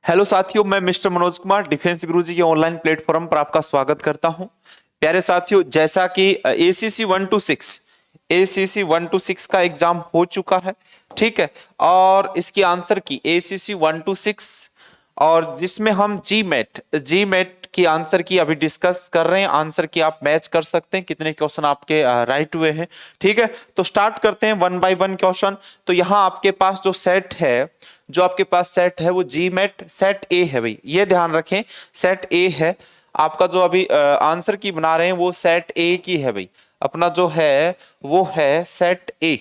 Hello साथियों, मैं mister Manoj Kumar defence गुरुजी के ऑनलाइन प्लेटफॉर्म पर आपका स्वागत करता हूं। प्यारे साथियों, जैसा कि एसीसी 1 to 6 का एग्जाम हो चुका है, ठीक है। और इसकी आंसर की ACC 1 to 6 और जिसमें हम जी मैट की आंसर की अभी डिस्कस कर रहे हैं। आंसर की आप मैच कर सकते हैं कितने क्वेश्चन आपके राइट हुए हैं, ठीक है। तो स्टार्ट करते हैं 1 by 1 क्वेश्चन। तो यहाँ आपके पास जो सेट है वो जी मैट सेट ए है भाई, ये ध्यान रखें। सेट ए है आपका, जो अभी आंसर की बना रहे हैं वो सेट ए की है भाई। अपना जो है वो है सेट ए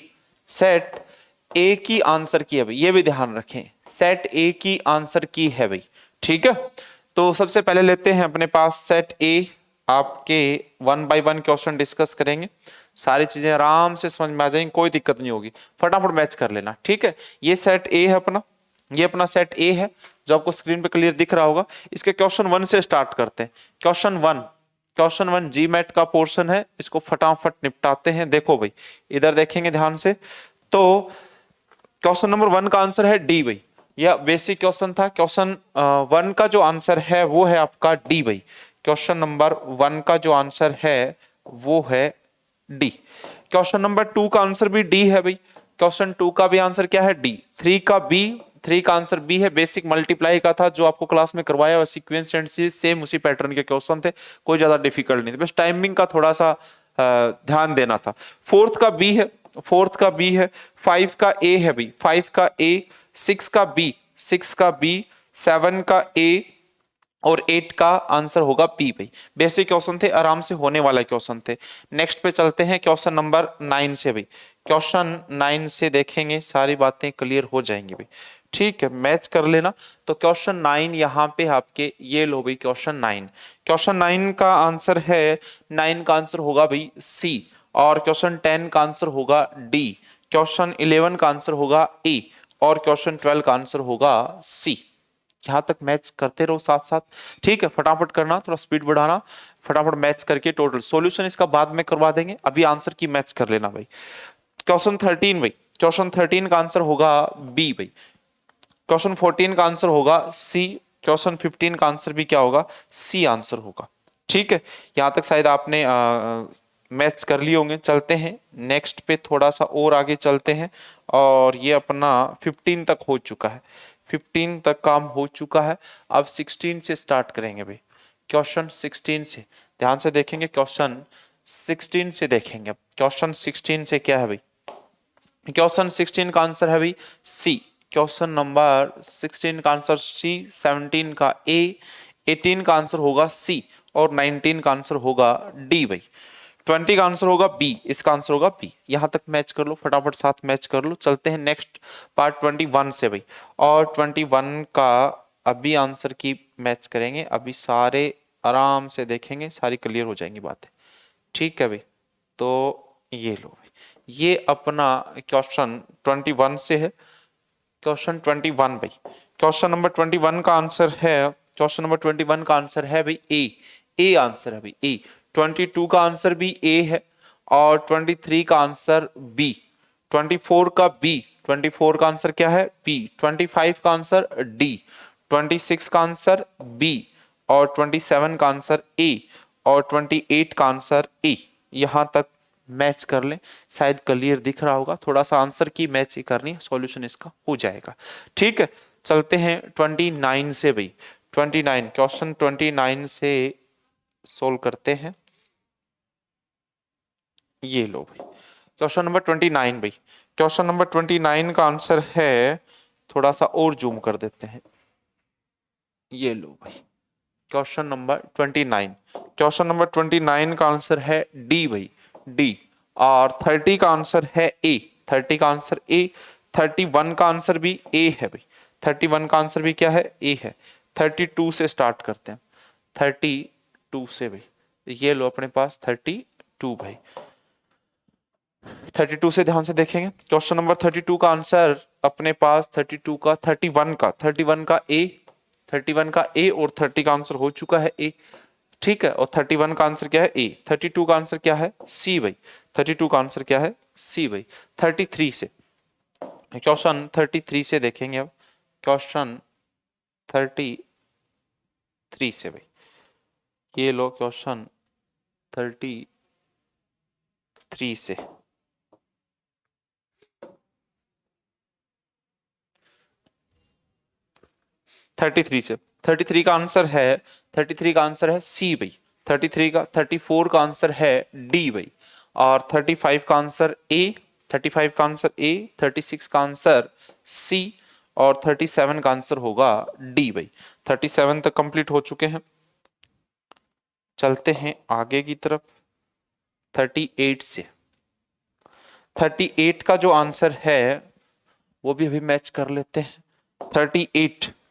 की आंसर की है भाई, ये भी ध्यान रखें। सेट ए की आंसर की है भाई, ठीक है। तो सबसे पहले लेते हैं अपने पास सेट ए। आपके 1 by 1 क्वेश्चन डिस्कस करेंगे, सारी चीजें आराम से समझ में आ जाएंगी, कोई दिक्कत नहीं होगी। फटाफट मैच कर लेना, ठीक है। ये अपना सेट ए है जो आपको स्क्रीन पे क्लियर दिख रहा होगा। इसके क्वेश्चन 1 से स्टार्ट करते हैं। क्वेश्चन वन जी मैट का पोर्शन है, इसको फटाफट निपटाते हैं। देखो भाई, इधर देखेंगे ध्यान से। तो क्वेश्चन नंबर 1 का आंसर है डी भाई। यह बेसिक क्वेश्चन था। क्वेश्चन 1 का जो आंसर है वो है आपका डी भाई। क्वेश्चन नंबर 1 का जो आंसर है वो है डी। क्वेश्चन नंबर 2 का आंसर भी डी है भाई। क्वेश्चन 2 का भी आंसर क्या है? डी। 3 का आंसर बी है। बेसिक मल्टीप्लाई का था जो आपको क्लास में करवाया, और सीक्वेंस एंड सीरीज सेम उसी पैटर्न के क्वेश्चन थे, कोई ज्यादा डिफिकल्ट नहीं थे, बस टाइमिंग का थोड़ा सा ध्यान देना था। फोर्थ का बी है। 5 का ए है भाई, 5 का ए। 6 का बी, 7 का ए और 8 का आंसर होगा पी भाई। बेसिक क्वेश्चन थे, आराम से होने वाला क्वेश्चन थे। नेक्स्ट पे चलते हैं क्वेश्चन नंबर 9 से भाई। क्वेश्चन 9 से देखेंगे, सारी बातें क्लियर हो जाएंगी भाई, ठीक है। मैच कर लेना। तो क्वेश्चन 9 यहाँ पे आपके ये लो भाई। क्वेश्चन 9 का आंसर है, 9 का आंसर होगा भाई सी। और क्वेश्चन 10 का आंसर होगा डी। क्वेश्चन 11 का आंसर होगा ए। और क्वेश्चन 12 का आंसर होगा सी। यहां तक मैच करते रहो साथ साथ, ठीक है। फटाफट करना, थोड़ा स्पीड बढ़ाना, फटाफट मैच करके टोटल सॉल्यूशन इसका बाद में करवा देंगे, अभी आंसर की मैच कर लेना भाई। क्वेश्चन 13 भाई, क्वेश्चन 13 का आंसर होगा बी भाई। क्वेश्चन 14 का आंसर होगा सी। क्वेश्चन 15 का आंसर भी क्या होगा? सी आंसर होगा, ठीक है। यहां तक शायद आपने मैच कर लिए होंगे। चलते हैं नेक्स्ट पे, थोड़ा सा और आगे चलते हैं। और ये अपना 15 तक हो चुका है, 15 तक काम हो चुका है। अब 16 से स्टार्ट करेंगे भाई। क्वेश्चन 16 से ध्यान से देखेंगे। क्वेश्चन 16 से देखेंगे। क्वेश्चन 16 से क्या है भाई? क्वेश्चन 16 का आंसर है भाई सी। क्वेश्चन नंबर 16 का आंसर सी। 17 का ए। 18 का आंसर होगा सी। और 19 का आंसर होगा डी भाई। 20 का आंसर होगा बी, इसका आंसर होगा बी। यहां तक मैच कर लो, फटाफट साथ मैच कर लो। चलते हैं नेक्स्ट पार्ट 21 से भाई। और 21 का अभी आंसर की मैच करेंगे, अभी सारे आराम से देखेंगे, सारी क्लियर हो जाएंगी बातें, ठीक है भाई। तो ये लो भाई, ये अपना क्वेश्चन 21 से है। क्वेश्चन 21 भाई, क्वेश्चन नंबर 21 का आंसर है भाई ए आंसर है भाई ए। 22 का आंसर भी ए है। और 23 का आंसर बी। 24 का आंसर क्या है? बी। 25 का आंसर डी। 26 का आंसर बी। और 27 का आंसर ए। और 28 का आंसर ए। यहां तक मैच कर लें, शायद क्लियर दिख रहा होगा। थोड़ा सा आंसर की मैच ही करनी है, सॉल्यूशन इसका हो जाएगा, ठीक है। चलते हैं 29 से भाई। 29 क्वेश्चन 29 से सोल्व करते हैं। ये लो भाई, क्वेश्चन नंबर 29 भाई। क्वेश्चन नंबर 29 का आंसर है, थोड़ा सा और जूम कर देते हैं। ये लो भाई, क्वेश्चन नंबर 29 का आंसर है डी भाई, डी। और 30 का आंसर है ए। 30 का आंसर ए। 31 का आंसर भी ए है भाई। 31 का आंसर भी क्या है? ए है। 32 से स्टार्ट करते हैं। 32 से भाई, ये लो अपने पास 32 भाई। 32 से ध्यान से देखेंगे। क्वेश्चन नंबर 32 का आंसर अपने पास 32 का 31 का ए। 31 का ए और 30 का आंसर हो चुका है ए, ठीक है। और 31 का आंसर क्या है? ए। 32 का आंसर क्या है? सी भाई। 32 का आंसर क्या है? सी भाई। 33 से, क्वेश्चन 33 से देखेंगे अब। क्वेश्चन 33 से भाई। ये लो क्वेश्चन 33 से। थर्टी थ्री से 33 का आंसर है, 33 का आंसर है सी भाई। 34 का आंसर है डी भाई। और 35 का आंसर ए, 35 का आंसर ए, 36 का आंसर सी और 37 का आंसर होगा डी भाई। 37 तक कंप्लीट हो चुके हैं। चलते हैं आगे की तरफ 38 से। 38 का जो आंसर है वो भी अभी मैच कर लेते हैं।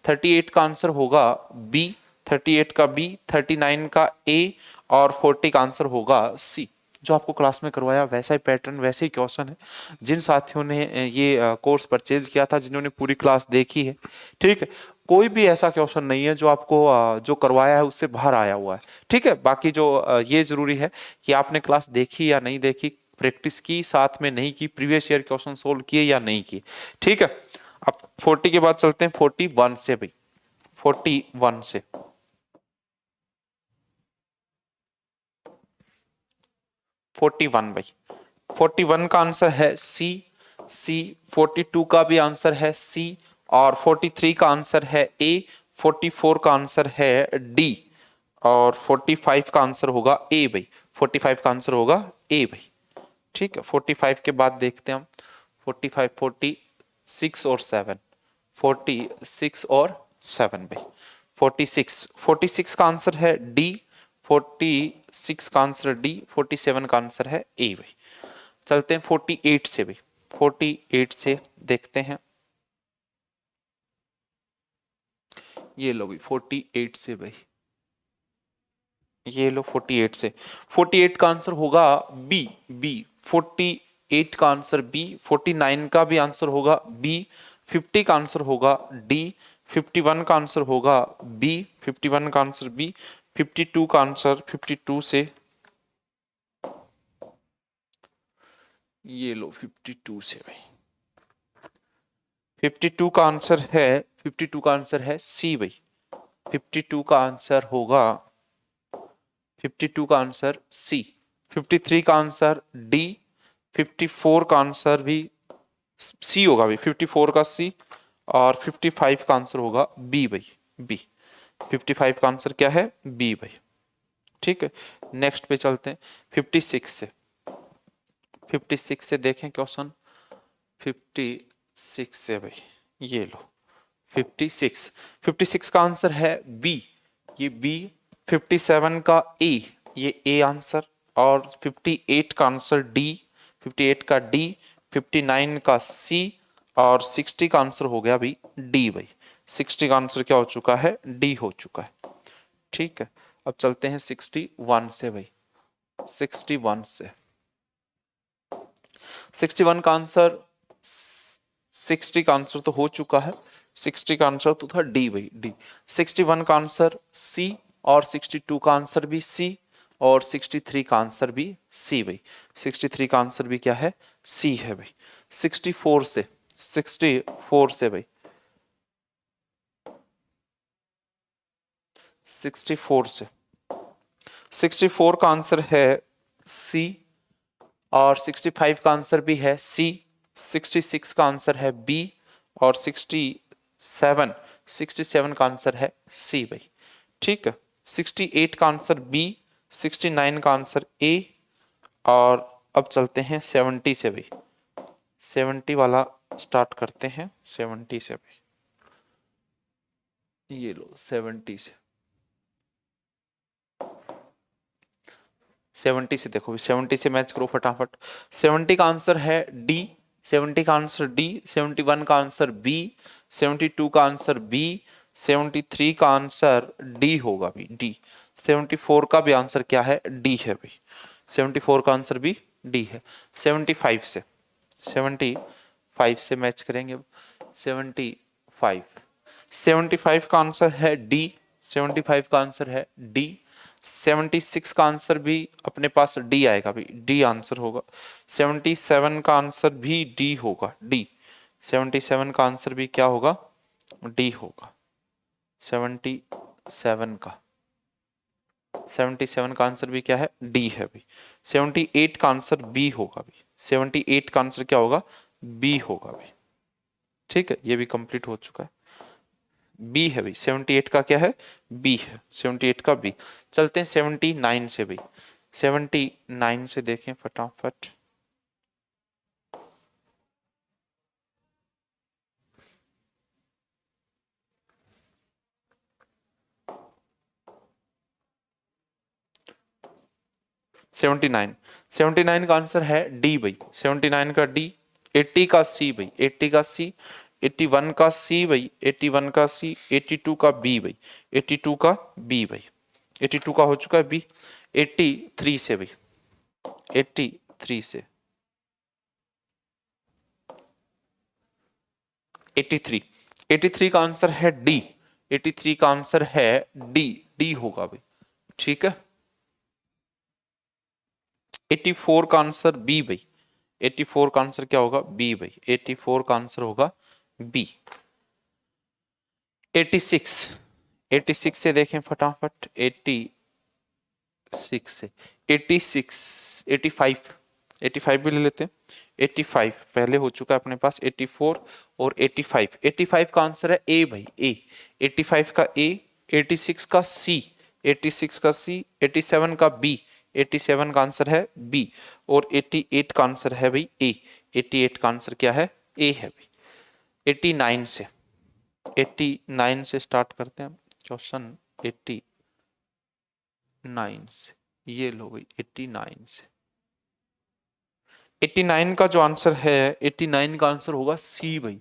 38 का आंसर होगा बी, 38 का बी, 39 का ए और 40 का आंसर होगा सी। जो आपको क्लास में करवाया वैसा ही पैटर्न, वैसे ही क्वेश्चन है। जिन साथियों ने ये कोर्स परचेज किया था, जिन्होंने पूरी क्लास देखी है, ठीक है, कोई भी ऐसा क्वेश्चन नहीं है जो आपको जो करवाया है उससे बाहर आया हुआ है। ठीक है, बाकी जो ये जरूरी है कि आपने क्लास देखी या नहीं देखी, प्रैक्टिस की साथ में नहीं की, प्रीवियस ईयर क्वेश्चन सोल्व किए या नहीं किए। ठीक है, अब 40 के बाद चलते हैं 41 से भाई। 41 से 41 भाई। 41 का आंसर है सी, सी। 42 का भी आंसर है सी और 43 का आंसर है ए, 44 का आंसर है डी और 45 का आंसर होगा ए भाई। 45 का आंसर होगा ए भाई। ठीक है, 45 के बाद देखते हैं हम 45, 46 और 7, 46 और 7 भाई। 46 का आंसर है डी, 46 का आंसर डी, 47 का आंसर है ए भाई। चलते हैं 48 से भाई। 48 से देखते हैं, ये लो भाई 48 से भाई। ये लो 48 से, 48 का आंसर होगा बी, बी। 48 का आंसर बी, 49 का भी आंसर होगा बी, 50 का आंसर होगा डी, 51 का आंसर होगा बी, 51 का आंसर बी, 52 का आंसर 52 से, ये लो 52 से भाई। 52 का आंसर है, 52 का आंसर है सी भाई। 52 का आंसर होगा, 52 का आंसर सी। 53 का आंसर डी, 54 का आंसर भी सी होगा भाई। 54 का सी और 55 का आंसर होगा बी भाई, बी। 55 का आंसर क्या है, बी भाई। ठीक है, नेक्स्ट पे चलते हैं 56 से। 56 से देखें क्वेश्चन 56 से भाई। ये लो 56, 56 का आंसर है बी, ये बी। 57 का ए, ये ए आंसर और 58 का आंसर डी, 58 का डी, 59 का सी और 60 का आंसर हो गया भाई डी भाई। 60 का आंसर क्या हो चुका है, डी हो चुका है। ठीक है, अब चलते हैं 61 से भाई। 61 से 61 का आंसर, 60 का आंसर तो हो चुका है, 60 का आंसर तो था डी भाई, डी। 61 का आंसर सी और 62 का आंसर भी सी और 63 का आंसर भी सी भाई। 63 का आंसर भी क्या है, सी है भाई। 64 से, 64 से भाई। 64 से, 64 का आंसर है सी और 65 का आंसर भी है सी। 66 का आंसर है बी और 67 का आंसर है सी भाई। ठीक है, 68 का आंसर बी, 69 का आंसर ए और अब चलते हैं 70 से भाई। 70 वाला स्टार्ट करते हैं 70 से भाई। ये लो 70 से, 70 से देखो, 70 से मैच करो फटाफट। 70 का आंसर है डी, 70 का आंसर डी, 71 का आंसर बी, 72 का आंसर बी, 73 का आंसर डी होगा भी, डी। 74 का भी आंसर क्या है, डी है भाई। 74 का आंसर भी डी है। 75 से, 75 से मैच करेंगे अब। 75, 75 का आंसर है डी, 75 का आंसर है डी। 76 का आंसर भी अपने पास डी आएगा भाई, डी आंसर होगा। 77 का आंसर भी डी होगा, डी। 77 का आंसर भी क्या होगा, डी होगा। 77 का 77 का आंसर भी क्या है, डी है भाई। 78 का आंसर बी होगा भाई। 78 का आंसर क्या होगा, बी होगा भाई। ठीक है, ये भी कंप्लीट हो चुका है, बी है भाई। 78 का क्या है, बी है। 78 का बी। चलते हैं 79 से भाई। 79 से देखें फटाफट। सेवेंटी नाइन का आंसर है डी भाई। 79 का डी। 80 का सी भाई। 80 का सी। 81 का सी भाई। 81 का सी। 82 का बी भाई। 82 का बी भाई। 82 का हो चुका है बी। 83 से भाई। 83 से 83। 83 का आंसर है डी। 83 का आंसर है डी। डी होगा भाई। ठीक है। 84 का आंसर बी भाई। 84 का आंसर क्या होगा, बी भाई। 84 का आंसर होगा बी। 86। 86 से देखें फटाफट। 86 से 86 85। 85 भी ले लेते हैं। 85 पहले हो चुका है अपने पास। 84 और 85। 85 का आंसर है ए भाई, ए। 85 का ए। 86 का सी। 86 का सी। 87 का बी। 87 का आंसर है बी। और 88 का आंसर है भाई ए। 88 का आंसर क्या है, ए है भाई। 89 से 89 से स्टार्ट करते हैं क्वेश्चन। 89 से ये लो भाई। 89 से 89 का जो आंसर है, 89 का आंसर होगा सी भाई।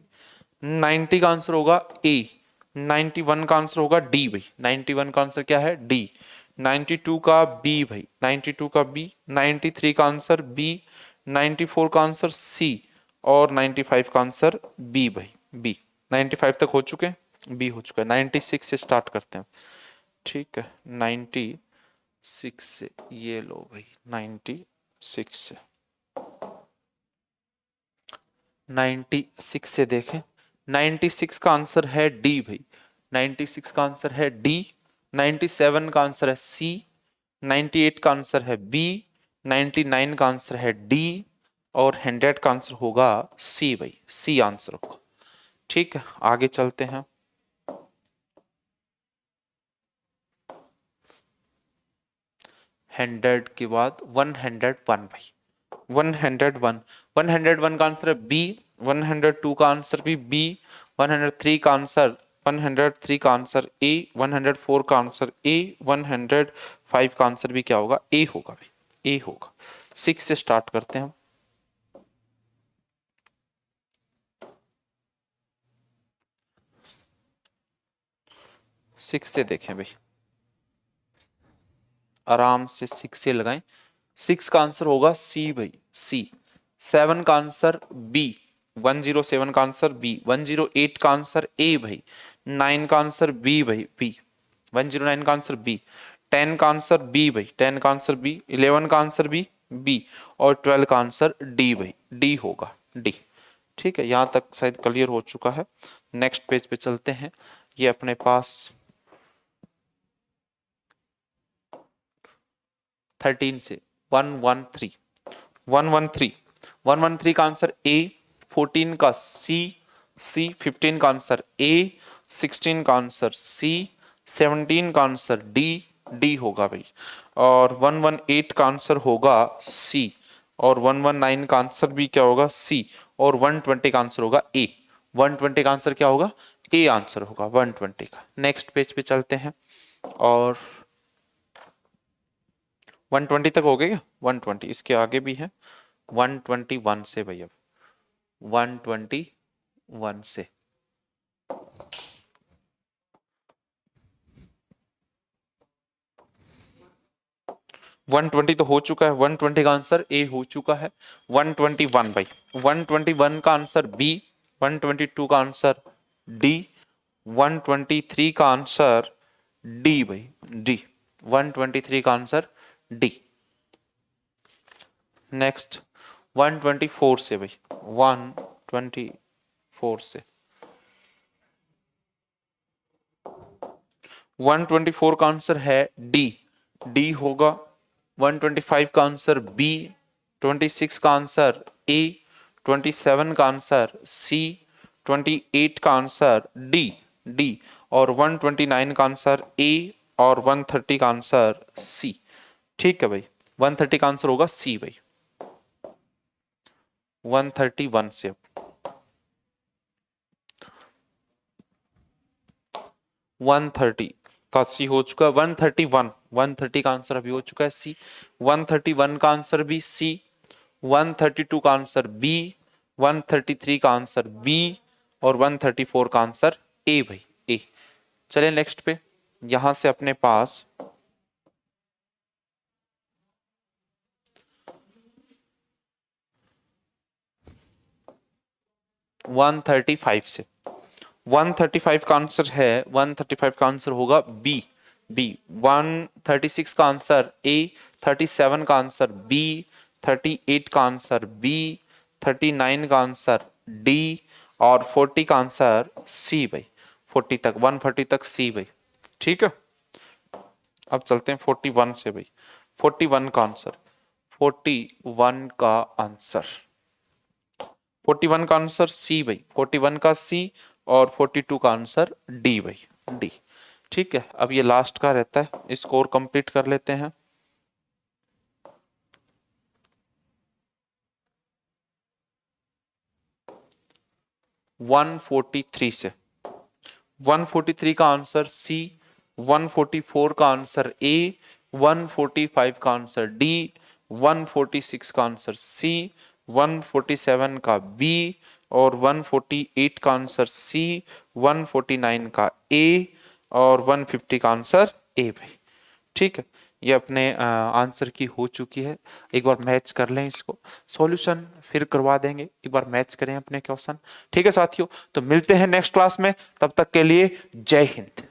90 का आंसर होगा ए। 91 का आंसर होगा डी भाई। 91 का आंसर क्या है, डी। 92 का बी भाई। 92 का बी। 93 का आंसर बी। 94 का आंसर सी। और 95 का आंसर बी भाई, बी। 95 तक हो चुके हैं, बी हो चुका है। 96 से स्टार्ट करते हैं। ठीक है, 96 से ये लो भाई। 96 से 96 से देखें। 96 का आंसर है डी भाई। 96 का आंसर है डी। 97 का आंसर है सी। 98 का आंसर है बी। 99 का आंसर है डी। और 100 का आंसर होगा सी भाई, सी आंसर होगा। ठीक है, आगे चलते हैं। हंड्रेड के बाद 101 भाई। 101। 101 का आंसर है बी। 102 का आंसर भी बी। 103 का आंसर 103 का आंसर ए। 104 का आंसर ए। 105 का आंसर भी क्या होगा, ए होगा भाई, ए होगा। 6 से स्टार्ट करते हैं हम। सिक्स से देखें भाई, आराम से 6 से लगाएं। 6 का आंसर होगा सी भाई, सी। 7 का आंसर बी। 107 का आंसर बी। 108 का आंसर ए भाई। 9 का आंसर बी भाई, बी। 109 का आंसर बी। 10 का आंसर बी भाई। 10 का आंसर बी। 11 का आंसर भी बी। और 12 का आंसर डी भाई, डी होगा, डी। ठीक है, यहां तक शायद क्लियर हो चुका है। नेक्स्ट पेज पे चलते हैं। ये अपने पास 13 से 113। 113। 113 का आंसर ए। 14 का सी। सी। 15 का आंसर ए। 16 का आंसर सी। 17 का आंसर डी। डी होगा भाई। और 118 का आंसर होगा सी। और 119 का आंसर भी क्या होगा, सी। और 120 का आंसर होगा ए। 120 का आंसर क्या होगा, ए आंसर होगा 120 का। नेक्स्ट पेज पे चलते हैं। और 120 तक हो गया क्या, 120। इसके आगे भी है 121 से भैया। 121 से 120 तो हो चुका है। 120 का आंसर ए हो चुका है। 121 भाई। 121 का आंसर बी। 122 का आंसर डी। 123 का आंसर डी भाई, डी। 123 का आंसर डी। नेक्स्ट 124 से भाई। 124 से 124 का आंसर है डी, डी होगा। 125 का आंसर बी, 26 का आंसर ए, 27 का आंसर सी, 28 का आंसर डी, डी, और 129 का आंसर ए, और 130 का आंसर सी। ठीक है भाई, 130 का आंसर होगा सी भाई। 131 से 130 का सी हो चुका है। 131, 130 का आंसर अभी हो चुका है सी। 131 का आंसर भी सी, 132 का आंसर बी, 133 का आंसर बी, और 134 का आंसर ए भाई, ए। चलिए नेक्स्ट पे, यहां से अपने पास 135 से, 135 का आंसर है, 135 का आंसर होगा बी, बी। 136 का आंसर ए, 37 का आंसर बी, 38 का आंसर बी, 39 का आंसर डी, और 40 का आंसर सी भाई। 40 तक, 140 तक सी भाई। ठीक है, अब चलते हैं 41 से भाई। 41 का आंसर, 41 का आंसर, 41 का आंसर सी भाई, 41 का सी, और 42 का आंसर डी भाई, डी। ठीक है, अब ये लास्ट का रहता है, स्कोर कंप्लीट कर लेते हैं। वन 143 से, 143 का आंसर सी, 144 का आंसर ए, 145 का आंसर डी, 146 का आंसर सी, 147 का बी, और 148 का आंसर सी, 149 का ए, और 150 का आंसर ए भाई। ठीक है, ये अपने आंसर की हो चुकी है। एक बार मैच कर लें इसको, सॉल्यूशन फिर करवा देंगे, एक बार मैच करें अपने क्वेश्चन। ठीक है साथियों, तो मिलते हैं नेक्स्ट क्लास में, तब तक के लिए जय हिंद।